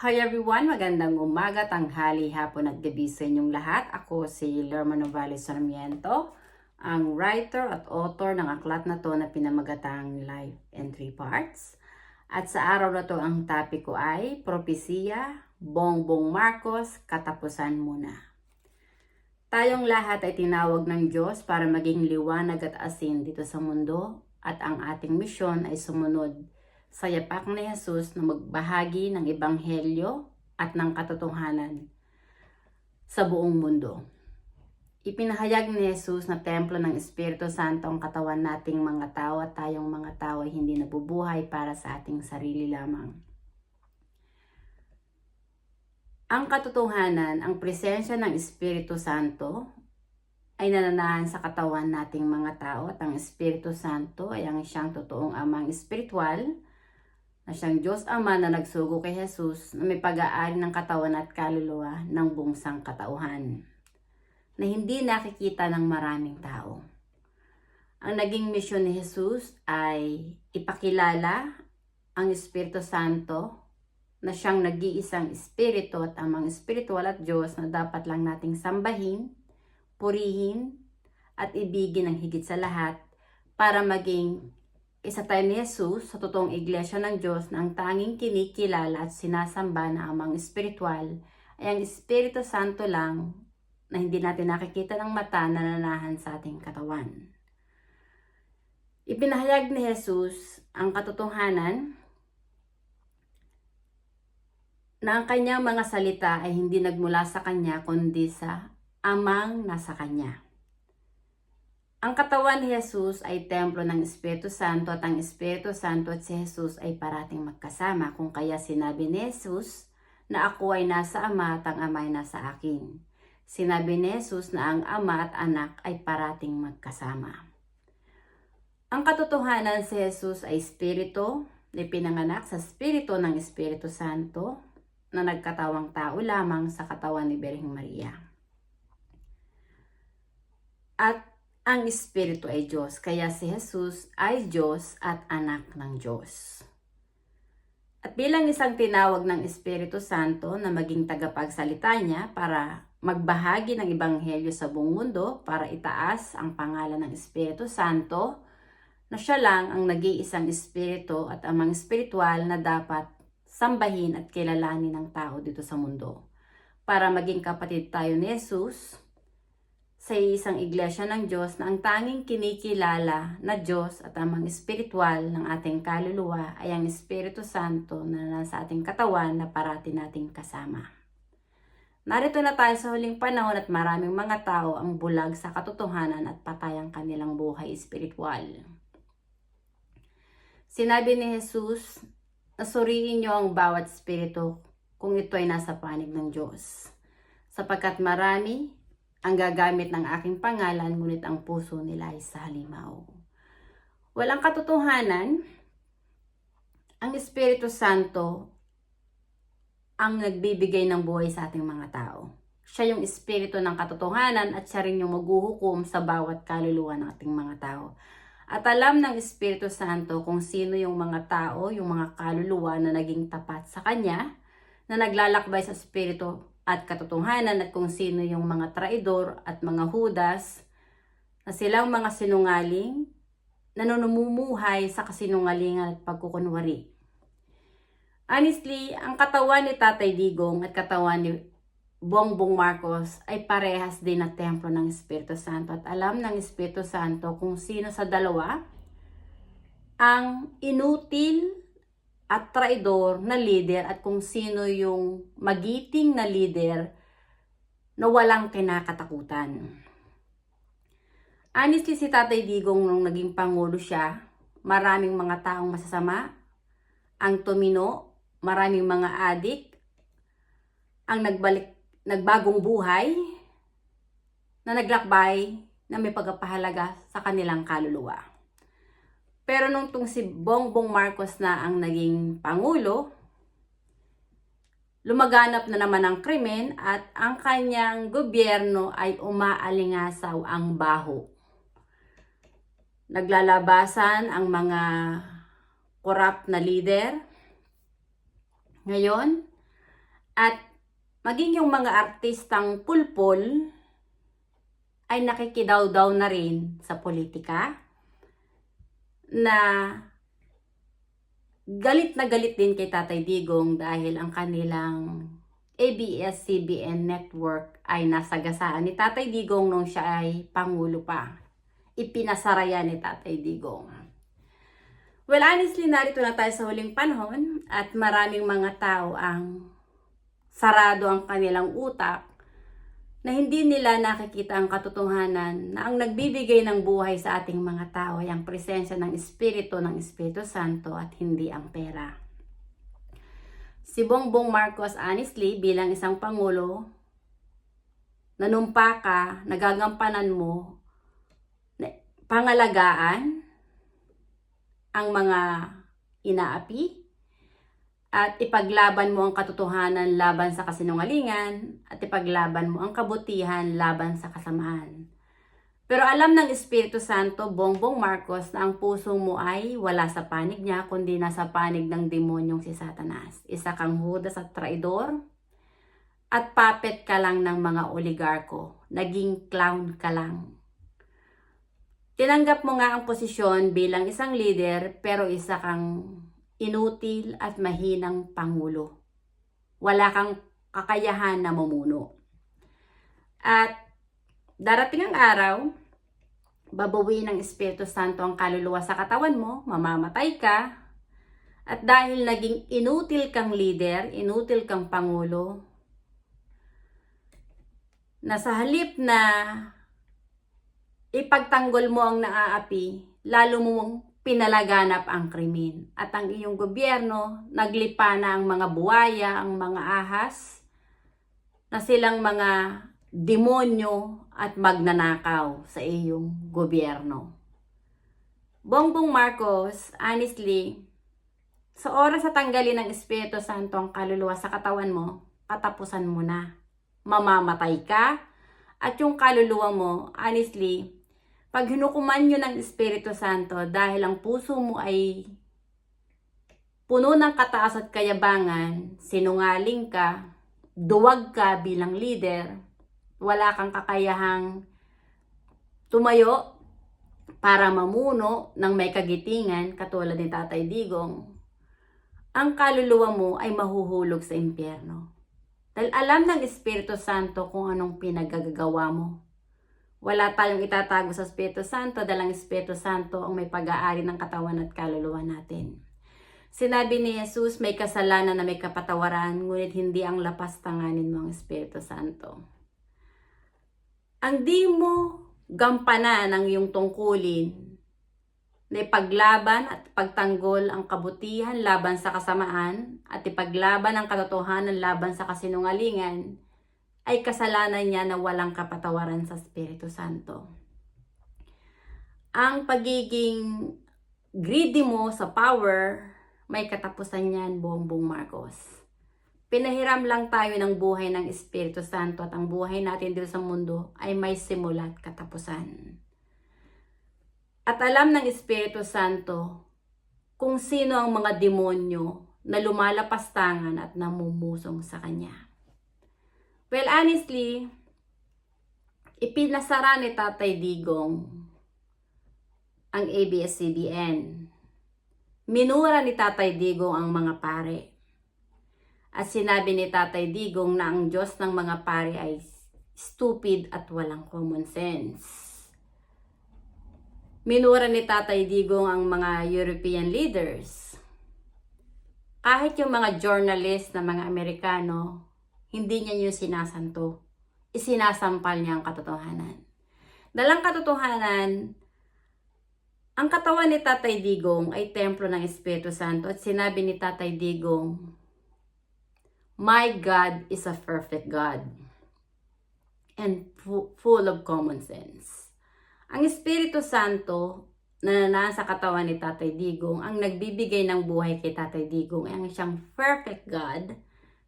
Hi everyone! Magandang umaga, tanghali, hapon at gabi sa inyong lahat. Ako si Lerma Novales Sarmiento, ang writer at author ng aklat na to na pinamagatang Life in 3 Parts. At sa araw na to ang topic ko ay Propesiya, Bongbong Marcos, Katapusan Muna. Tayong lahat ay tinawag ng Diyos para maging liwanag at asin dito sa mundo at ang ating misyon ay sumunod sa yapak ni Jesus na magbahagi ng ebanghelyo at ng katotohanan sa buong mundo. Ipinahayag ni Jesus na templo ng Espiritu Santo ang katawan nating mga tao at tayong mga tao ay hindi nabubuhay para sa ating sarili lamang. Ang katotohanan, ang presensya ng Espiritu Santo ay nananahan sa katawan nating mga tao at ang Espiritu Santo ay ang siyang totoong amang espiritual na siyang Diyos Ama na nagsugo kay Jesus na may pag-aari ng katawan at kaluluwa ng buong sangkatauhan na hindi nakikita ng maraming tao. Ang naging misyon ni Jesus ay ipakilala ang Espiritu Santo na siyang nag-iisang Espiritu at amang espiritual at Diyos na dapat lang nating sambahin, purihin at ibigin ng higit sa lahat para maging isa tayo ni Jesus sa totoong iglesia ng Diyos na ang tanging kinikilala at sinasamba na amang espiritual ay ang Espiritu Santo lang na hindi natin nakikita ng mata na nananahan sa ating katawan. Ipinahayag ni Jesus ang katotohanan na ang kanyang mga salita ay hindi nagmula sa kanya kundi sa amang nasa kanya. Ang katawan ni Jesus ay templo ng Espiritu Santo at ang Espiritu Santo at si Jesus ay parating magkasama. Kung kaya sinabi ni Jesus na ako ay nasa Ama at ang Ama ay nasa akin. Sinabi ni Jesus na ang Ama at Anak ay parating magkasama. Ang katotohanan si Jesus ay Espiritu na pinanganak sa Espiritu ng Espiritu Santo na nagkatawang tao lamang sa katawan ni Birheng Maria. At ang Espiritu ay Diyos, kaya si Jesus ay Diyos at anak ng Diyos. At bilang isang tinawag ng Espiritu Santo na maging tagapagsalita niya para magbahagi ng ebanghelyo sa buong mundo, para itaas ang pangalan ng Espiritu Santo, na siya lang ang nag-iisang Espiritu at amang espiritual na dapat sambahin at kilalanin ng tao dito sa mundo. Para maging kapatid tayo ni Jesus sa isang iglesia ng Diyos na ang tanging kinikilala na Diyos at amang espiritual ng ating kaluluwa ay ang Espiritu Santo na nasa ating katawan na parati nating kasama. Narito na tayo sa huling panahon at maraming mga tao ang bulag sa katotohanan at patay ang kanilang buhay espiritual. Sinabi ni Jesus na suriin niyo ang bawat espiritu kung ito ay nasa panig ng Diyos. Sapagkat marami ang gagamit ng aking pangalan, ngunit ang puso nila ay sa halimaw. Walang katotohanan, ang Espiritu Santo ang nagbibigay ng buhay sa ating mga tao. Siya yung Espiritu ng katotohanan at siya rin yung maghuhukom sa bawat kaluluwa ng ating mga tao. At alam ng Espiritu Santo kung sino yung mga tao, yung mga kaluluwa na naging tapat sa Kanya, na naglalakbay sa Espiritu at katotohanan at kung sino yung mga traidor at mga Judas na silang mga sinungaling na namumuhay sa kasinungalingan at pagkukunwari. Honestly, ang katawan ni Tatay Digong at katawan ni Bongbong Marcos ay parehas din na templo ng Espiritu Santo at alam ng Espiritu Santo kung sino sa dalawa ang inutil at traidor na leader at kung sino yung magiting na leader na walang kinakatakutan. Honestly, si Tatay Digong nung naging pangulo siya, maraming mga taong masasama ang tumino, maraming mga adik ang nagbagong buhay na naglakbay na may pagpapahalaga sa kanilang kaluluwa. Pero nung si Bongbong Marcos na ang naging pangulo, lumaganap na naman ang krimen at ang kanyang gobyerno ay umaalingasaw ang baho. Naglalabasan ang mga corrupt na leader. Ngayon, At maging yung mga artistang pulpol ay nakikidaw-daw na rin sa politika, na galit na galit din kay Tatay Digong dahil ang kanilang ABS-CBN network ay nasagasaan ni Tatay Digong nung siya ay Pangulo pa. Ipinasara yan ni Tatay Digong. Well, honestly, narito na tayo sa huling panahon at maraming mga tao ang sarado ang kanilang utak na hindi nila nakikita ang katotohanan na ang nagbibigay ng buhay sa ating mga tao ay ang presensya ng Espiritu Santo at hindi ang pera. Si Bongbong Marcos, honestly, bilang isang Pangulo, nanumpa ka, nagagampanan mo, pangalagaan ang mga inaapi at ipaglaban mo ang katotohanan laban sa kasinungalingan at ipaglaban mo ang kabutihan laban sa kasamaan. Pero alam ng Espiritu Santo, Bongbong Marcos, na ang puso mo ay wala sa panig niya kundi nasa panig ng demonyong si Satanas. Isa kang Judas at traidor at puppet ka lang ng mga oligarko. Naging clown ka lang. Tinanggap mo nga ang posisyon bilang isang leader pero isa kang inutil at mahinang Pangulo. Wala kang kakayahan na mamuno. At darating ang araw, babawiin ng Espiritu Santo ang kaluluwa sa katawan mo, mamamatay ka, at dahil naging inutil kang leader, inutil kang Pangulo, na sa halip na ipagtanggol mo ang naaapi, lalo mong pinalaganap ang krimen. At ang iyong gobyerno, naglipa na ang mga buwaya, ang mga ahas, na silang mga demonyo at magnanakaw sa iyong gobyerno. Bongbong Marcos, honestly, sa oras sa tanggalin ng Espiritu Santo ang kaluluwa sa katawan mo, katapusan mo na. Mamamatay ka, at yung kaluluwa mo, honestly, pag hinukuman nyo ng Espiritu Santo dahil ang puso mo ay puno ng kataas at kayabangan, sinungaling ka, duwag ka bilang leader, wala kang kakayahang tumayo para mamuno ng may kagitingan katulad ni Tatay Digong, ang kaluluwa mo ay mahuhulog sa impyerno. Dahil alam ng Espiritu Santo kung anong pinagagawa mo. Wala tayong itatago sa Espiritu Santo dahil ang Espiritu Santo ang may pag-aari ng katawan at kaluluwa natin. Sinabi ni Jesus, may kasalanan na may kapatawaran, ngunit hindi ang lapas tanganin mo ang Espiritu Santo. Ang di mo gampanan ang iyong tungkulin na ipaglaban at pagtanggol ang kabutihan laban sa kasamaan at ipaglaban ang katotohanan laban sa kasinungalingan, ay kasalanan niya na walang kapatawaran sa Espiritu Santo. Ang pagiging greedy mo sa power, may katapusan niyan, Bongbong Marcos. Pinahiram lang tayo ng buhay ng Espiritu Santo at ang buhay natin dito sa mundo ay may simula at katapusan. At alam ng Espiritu Santo kung sino ang mga demonyo na lumalapastangan at namumusong sa Kanya. Well, honestly, ipinasara ni Tatay Digong ang ABS-CBN. Minura ni Tatay Digong ang mga pare. At sinabi ni Tatay Digong na ang Diyos ng mga pare ay stupid at walang common sense. Minura ni Tatay Digong ang mga European leaders. Kahit yung mga journalist na mga Amerikano, hindi niya yung sinasanto. Isinasampal niya ang katotohanan. Dalang katotohanan, ang katawan ni Tatay Digong ay templo ng Espiritu Santo at sinabi ni Tatay Digong, my God is a perfect God and full of common sense. Ang Espiritu Santo na nasa katawan ni Tatay Digong, ang nagbibigay ng buhay kay Tatay Digong ay ang siyang perfect God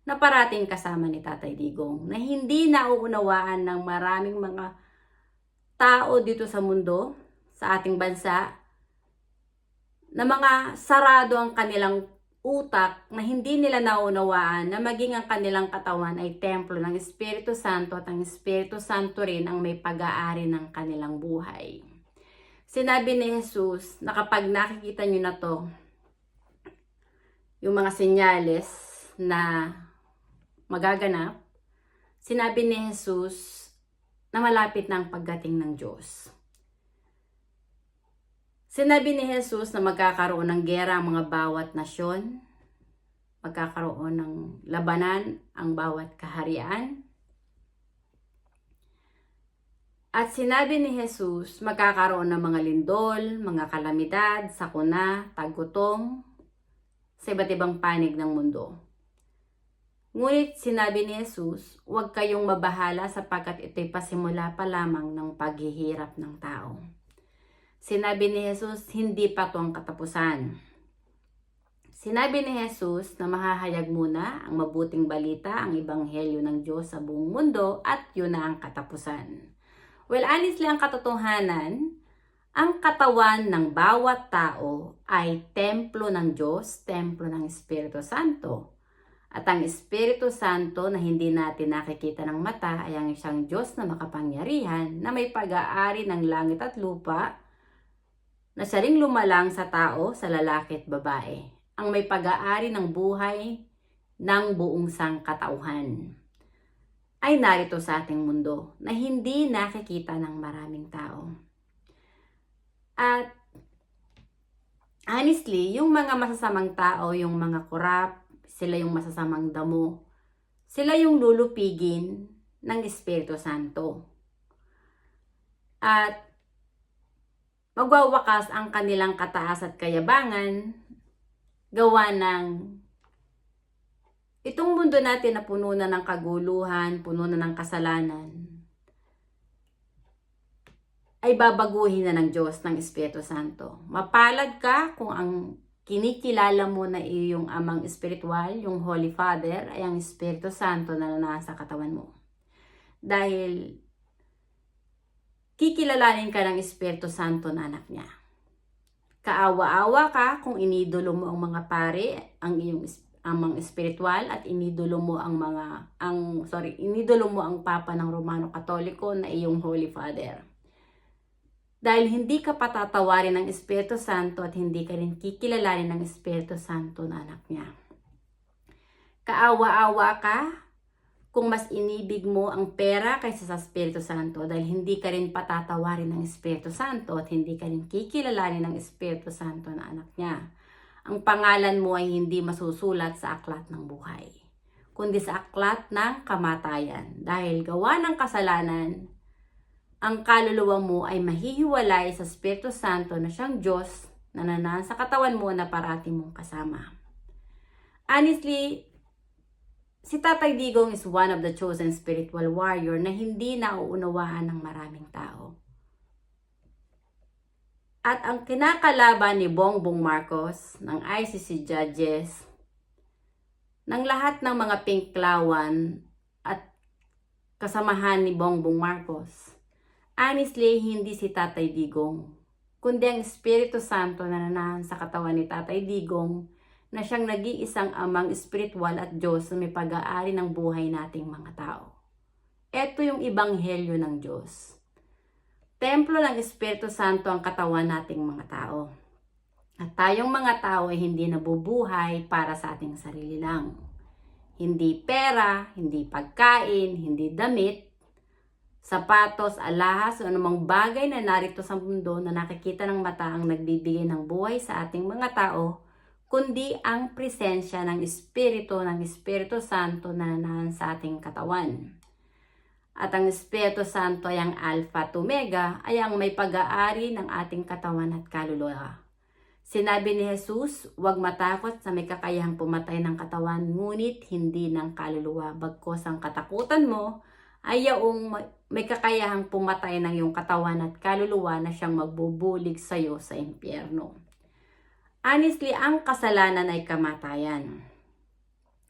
na parating kasama ni Tatay Digong, na hindi nauunawaan ng maraming mga tao dito sa mundo, sa ating bansa, na mga sarado ang kanilang utak na hindi nila naunawaan na maging ang kanilang katawan ay templo ng Espiritu Santo at ang Espiritu Santo rin ang may pag-aari ng kanilang buhay. Sinabi ni Jesus na kapag nakikita nyo na to, yung mga senyales na magaganap, sinabi ni Jesus na malapit na ang pagdating ng Diyos. Sinabi ni Jesus na magkakaroon ng gera ang mga bawat nasyon, magkakaroon ng labanan ang bawat kaharian. At sinabi ni Jesus, magkakaroon ng mga lindol, mga kalamidad, sakuna, taggutom, sa iba't ibang panig ng mundo. Ngunit sinabi ni Jesus, huwag kayong mabahala sapagkat ito'y pasimula pa lamang ng paghihirap ng tao. Sinabi ni Jesus, hindi pa ito ang katapusan. Sinabi ni Jesus na mahahayag muna ang mabuting balita, ang ebanghelyo ng Diyos sa buong mundo at yun na ang katapusan. Well, honestly, ang katotohanan, ang katawan ng bawat tao ay templo ng Diyos, templo ng Espiritu Santo. At ang Espiritu Santo na hindi natin nakikita ng mata ay ang isang Diyos na makapangyarihan na may pag-aari ng langit at lupa, na siya ring lumalang sa tao, sa lalaki at babae, ang may pag-aari ng buhay ng buong sangkatauhan, ay narito sa ating mundo na hindi nakikita ng maraming tao. At honestly, yung mga masasamang tao, yung mga korap, sila yung masasamang damo, sila yung lulupigin ng Espiritu Santo. At magwawakas ang kanilang kataas at kayabangan gawa ng itong mundo natin na puno na ng kaguluhan, puno na ng kasalanan, ay babaguhin na ng Diyos, ng Espiritu Santo. Mapalad ka kung ang kinikilala mo na iyong amang espiritual, yung Holy Father, ay ang Espiritu Santo na nasa katawan mo. Dahil kikilalanin ka ng Espiritu Santo na anak niya. Kaawa-awa ka kung inidolo mo ang mga pare, ang iyong amang espiritual at inidolo mo inidolo mo ang Papa ng Romano Katoliko na iyong Holy Father. Dahil hindi ka patatawarin ng Espiritu Santo at hindi ka rin kikilalanin ng Espiritu Santo na anak niya. Kaawa-awa ka kung mas inibig mo ang pera kaysa sa Espiritu Santo dahil hindi ka rin patatawarin ng Espiritu Santo at hindi ka rin kikilalanin ng Espiritu Santo na anak niya. Ang pangalan mo ay hindi masusulat sa aklat ng buhay, kundi sa aklat ng kamatayan. Dahil gawa ng kasalanan, ang kaluluwa mo ay mahihiwalay sa Espiritu Santo na siyang Diyos na nasa katawan mo na parati mong kasama. Honestly, si Tatay Digong is one of the chosen spiritual warrior na hindi nauunawaan ng maraming tao. At ang kinakalaban ni Bongbong Marcos, ng ICC judges, ng lahat ng mga pinklawan at kasamahan ni Bongbong Marcos, honestly, hindi si Tatay Digong, kundi ang Espiritu Santo na nasa katawan ni Tatay Digong, na siyang nag-iisang amang espiritual at Diyos na may pag-aari ng buhay nating mga tao. Ito yung ebanghelyo ng Diyos. Templo ng Espiritu Santo ang katawan nating mga tao. At tayong mga tao ay hindi nabubuhay para sa ating sarili lang. Hindi pera, hindi pagkain, hindi damit, sapatos, alahas, o anumang bagay na narito sa mundo na nakikita ng mata ang nagbibigay ng buhay sa ating mga tao, kundi ang presensya ng Espiritu Santo na nasa ating katawan. At ang Espiritu Santo ay ang Alpha at Omega, ay ang may pag-aari ng ating katawan at kaluluwa. Sinabi ni Jesus, huwag matakot sa may kakayahang pumatay ng katawan, ngunit hindi ng kaluluwa. Bagkos ang katakutan mo ay yaong may kakayahang pumatay ng iyong katawan at kaluluwa na siyang magbubulig sa iyo sa impyerno. Honestly, ang kasalanan ay kamatayan.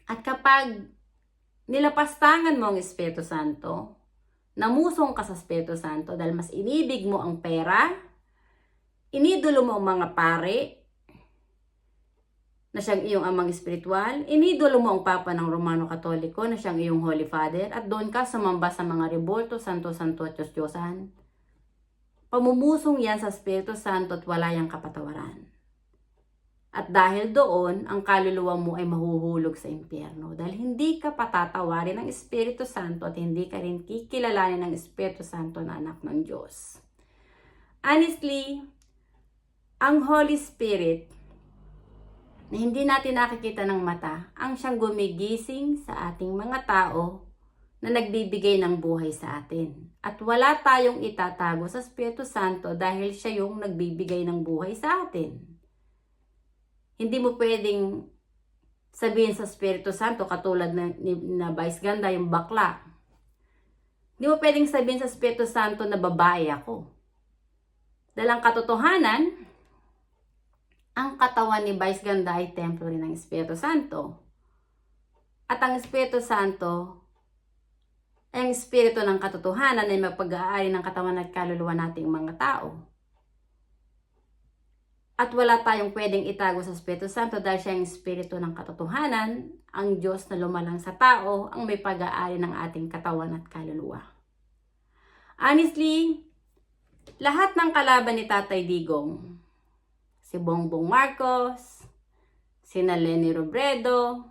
At kapag nilapastangan mo ang Espiritu Santo, namusong ka sa Espiritu Santo dahil mas inibig mo ang pera, inidolo mo ang mga pare, na siyang iyong amang espiritual, inidolo mo ang Papa ng Romano Katoliko na siyang iyong Holy Father, at doon ka sumamba sa mga rebolto, santo-santo at Diyos-Diyosan. Pamumusong yan sa Espiritu Santo at wala yang kapatawaran. At dahil doon, ang kaluluwa mo ay mahuhulog sa impyerno. Dahil hindi ka patatawarin ng Espiritu Santo at hindi ka rin kikilalanin ng Espiritu Santo na anak ng Diyos. Honestly, ang Holy Spirit, na hindi natin nakikita ng mata, ang siyang gumigising sa ating mga tao na nagbibigay ng buhay sa atin. At wala tayong itatago sa Espiritu Santo dahil siya yung nagbibigay ng buhay sa atin. Hindi mo pwedeng sabihin sa Espiritu Santo, katulad na Vice Ganda, yung bakla. Hindi mo pwedeng sabihin sa Espiritu Santo na babae ako. Dahil ang katotohanan, ang katawan ni Vice Ganda ay templo rin ng Espiritu Santo. At ang Espiritu Santo ay ang Espiritu ng katotohanan ay mapag-aari ng katawan at kaluluwa nating mga tao. At wala tayong pwedeng itago sa Espiritu Santo dahil siya ang Espiritu ng katotohanan, ang Diyos na lumalang sa tao, ang may pag-aari ng ating katawan at kaluluwa. Honestly, lahat ng kalaban ni Tatay Digong, si Bongbong Marcos, sina Leni Robredo,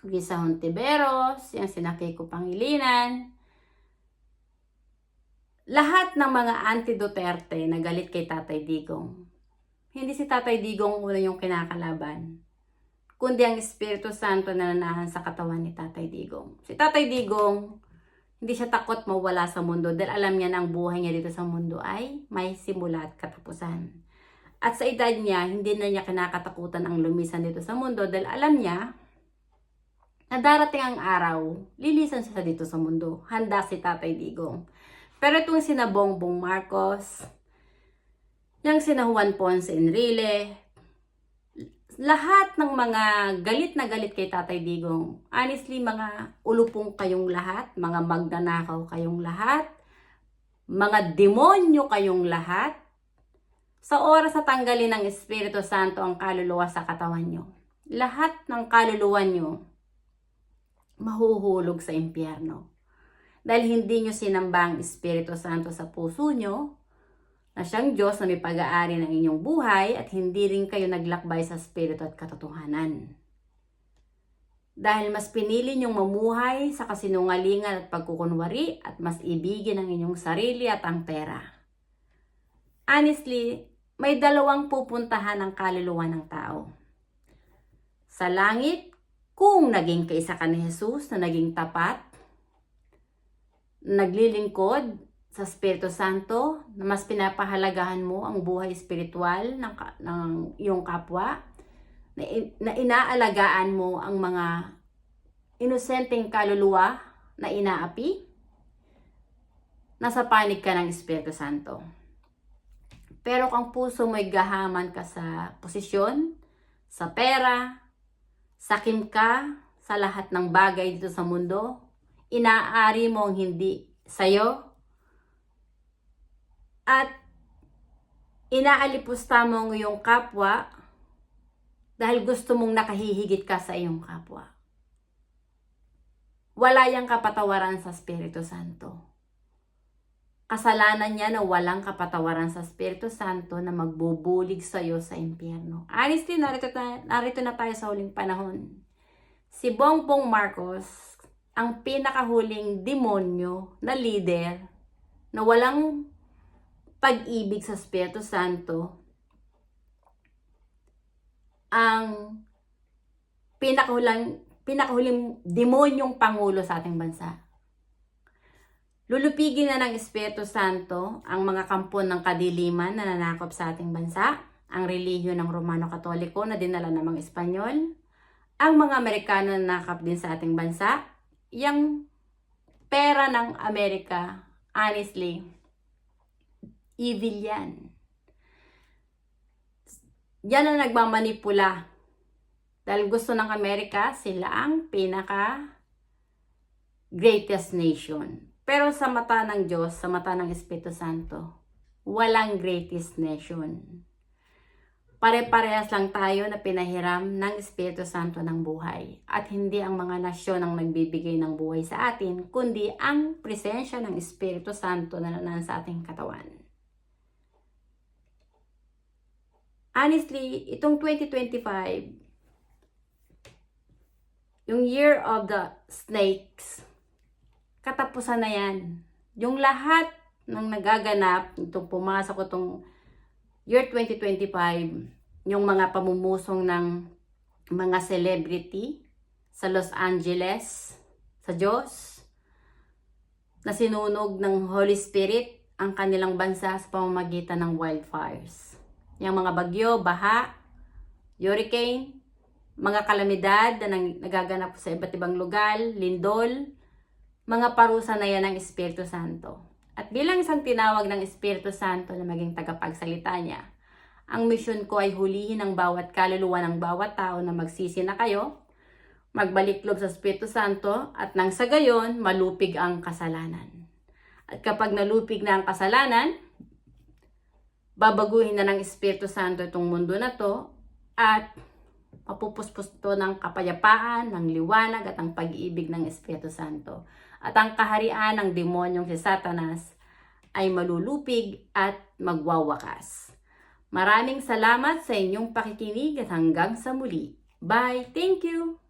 Risa Hontiveros, yung sina Kiko Pangilinan, lahat ng mga anti-Duterte na galit kay Tatay Digong, hindi si Tatay Digong una yung kinakalaban, kundi ang Espiritu Santo na nanahan sa katawan ni Tatay Digong. Si Tatay Digong, hindi siya takot mawala sa mundo dahil alam niya na ang buhay niya dito sa mundo ay may simula at katapusan. At sa edad niya, hindi na niya kinakatakutan ang lumisan dito sa mundo dahil alam niya na darating ang araw, lilisan siya dito sa mundo. Handa si Tatay Digong. Pero itong sina Bongbong Marcos, yung sina Juan Ponce Enrile, lahat ng mga galit na galit kay Tatay Digong, honestly, mga ulupong kayong lahat, mga magnanakaw kayong lahat, mga demonyo kayong lahat, sa oras na tanggalin ng Espiritu Santo ang kaluluwa sa katawan nyo, lahat ng kaluluwa nyo mahuhulog sa impyerno. Dahil hindi nyo sinamba ang Espiritu Santo sa puso nyo, na siyang Diyos na may pag-aari ng inyong buhay, at hindi rin kayo naglakbay sa Espiritu at katotohanan. Dahil mas pinili nyong mamuhay sa kasinungalingan at pagkukunwari at mas ibigin ang inyong sarili at ang pera. Honestly, may dalawang pupuntahan ang kaluluwa ng tao. Sa langit, kung naging kaisa ka ni Jesus na naging tapat, naglilingkod sa Espiritu Santo, na mas pinapahalagahan mo ang buhay espiritual ng iyong kapwa, na inaalagaan mo ang mga inosenteng kaluluwa na inaapi, nasa panig ka ng Espiritu Santo. Pero kung puso mo'y gahaman ka sa posisyon, sa pera, sakim ka sa lahat ng bagay dito sa mundo, inaari mo ang hindi sa'yo, at inaalipusta mo ang iyong kapwa dahil gusto mong nakahihigit ka sa iyong kapwa. Wala yang kapatawaran sa Espiritu Santo. Kasalanan niya na walang kapatawaran sa Espiritu Santo na magbubulig sa iyo sa impyerno. Honestly, narito na tayo sa huling panahon. Si Bongbong Marcos, ang pinakahuling demonyo na leader na walang pag-ibig sa Espiritu Santo, ang pinakahuling demonyong pangulo sa ating bansa. Lulupigin na ng Espiritu Santo ang mga kampo ng kadiliman na nanakop sa ating bansa, ang relihiyon ng Romano Katoliko na dinala ng mga Espanyol, ang mga Amerikano na nanakop din sa ating bansa, yung pera ng Amerika, honestly, evil yan. Yan ang nagmamanipula. Dahil gusto ng Amerika, sila ang greatest nation. Pero sa mata ng Diyos, sa mata ng Espiritu Santo, walang greatest nation. Pare-parehas lang tayo na pinahiram ng Espiritu Santo ng buhay. At hindi ang mga nasyon ang nagbibigay ng buhay sa atin, kundi ang presensya ng Espiritu Santo na nasa ating katawan. Honestly, itong 2025, yung Year of the Snakes, katapusan na yan. Yung lahat ng nagaganap, itong pumasok ko itong year 2025, yung mga pamumusong ng mga celebrity sa Los Angeles, sa Diyos, na sinunog ng Holy Spirit ang kanilang bansa sa pamamagitan ng wildfires. Yung mga bagyo, baha, hurricane, mga kalamidad na nagaganap sa iba't ibang lugar, lindol, mga parusa na yan ng Espiritu Santo. At bilang isang tinawag ng Espiritu Santo na maging tagapagsalita niya, ang misyon ko ay hulihin ang bawat kaluluwa ng bawat tao na magsisi na kayo, magbalik loob sa Espiritu Santo, at nang sa gayon, malupig ang kasalanan. At kapag nalupig na ang kasalanan, babaguhin na ng Espiritu Santo itong mundo na to, at mapupuspos to ng kapayapaan, ng liwanag at ang pag-ibig ng Espiritu Santo. At ang kaharian ng demonyong si Satanas ay malulupig at magwawakas. Maraming salamat sa inyong pakikinig at hanggang sa muli. Bye! Thank you!